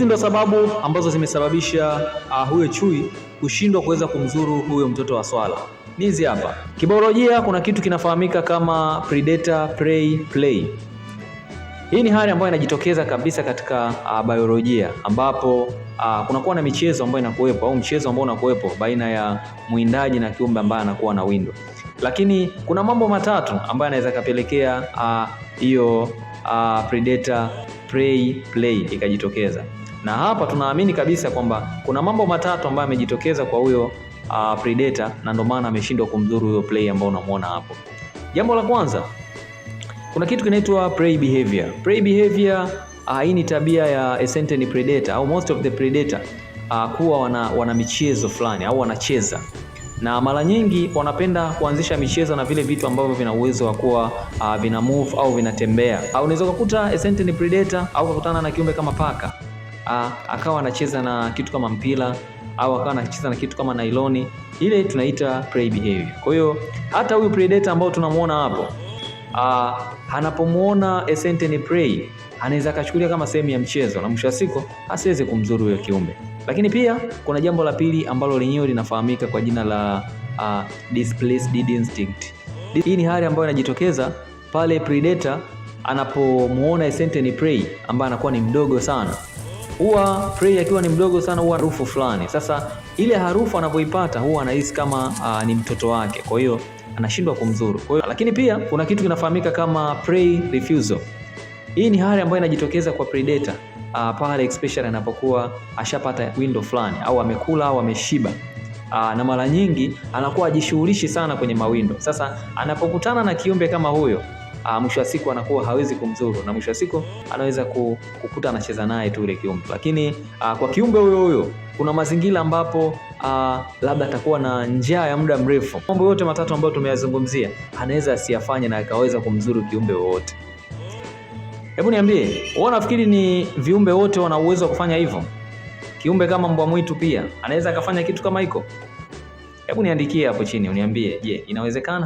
Hizi ndo sababu ambazo zimesababisha huyo chui kushindwa kuweza kumzuru huyo mtoto wa swala. Nizi hapa. Kibiolojia kuna kitu kinafahamika kama predator prey play. Hii ni hali ambayo inajitokeza kabisa katika biolojia, ambapo kunakuwa na michezo ambayo inakuwepo au mchezo ambao unakuwepo baina ya mwindaji na kiumbe ambaye anakuwa na windo. Lakini kuna mambo matatu ambayo yanaweza kapelekea hiyo predator prey play ikajitokeza. Na hapa tunaamini kabisa kwamba kuna mambo matatu ambayo yamejitokeza kwa huyo predator, na ndio maana ameshindwa kumdhuru huyo prey ambao unamuona hapo. Jambo la kwanza, kuna kitu kinaitwa prey behavior. Prey behavior hii ni tabia ya a certain predator au most of the predator kuwa wana michezo fulani au wanacheza. Na mara nyingi wanapenda kuanzisha michezo na vile vitu ambavyo vina uwezo wa kuwa vina move au vinatembea. Unaweza kukuta a certain predator au kukutana na kiumbe kama paka. Akawa anacheza na kitu kama mpira au akawa anacheza na kitu kama nailoni. Ile tunaita prey behavior. Kwa hiyo hata huyu predator ambao tunamuona hapo, anapomuona a certain prey anaweza kachukulia kama sehemu ya mchezo na mwisho wa siku asiweze kumzuru huyo kiumbe. Lakini pia kuna jambo la pili ambalo lenyewe linafahamika kwa jina la displaced instinct. Hii ni hali ambayo inajitokeza pale predator anapomuona a certain prey ambaye anakuwa ni mdogo sana. Huwa prey akiwa ni mdogo sana huwa harufu fulani. Sasa ile harufu anapoipata huwa anahisi kama ni mtoto wake. Kwa hiyo anashindwa kumzuru. Kwa hiyo, lakini pia kuna kitu kinafahamika kama prey refusal. Hii ni hali ambayo inajitokeza kwa predator pale especially anapokuwa ashapata window fulani au amekula au ameshiba. Na mara nyingi anakuwa ajishughulishi sana kwenye mawindo. Sasa anapokutana na kiumbe kama huyo, mwisho wa siku anakuwa hawezi kumzuru na mwisho wa siku anaweza kukuta anacheza naye tu ile kiumbe. Lakini kwa kiumbe huyo kuna mazingira ambapo labda atakuwa na njaa ya muda mrefu. Mambo yote matatu ambayo tumeyazungumzia anaweza asiyafanye na akaweza kumzuru kiumbe wowote. Hebu niambie, wewe unafikiri ni viumbe wote wana uwezo wa kufanya hivyo? Kiumbe kama mbwa mwitu pia anaweza akafanya kitu kama hiko? Hebu niandikie hapo chini uniambie, je, inawezekana?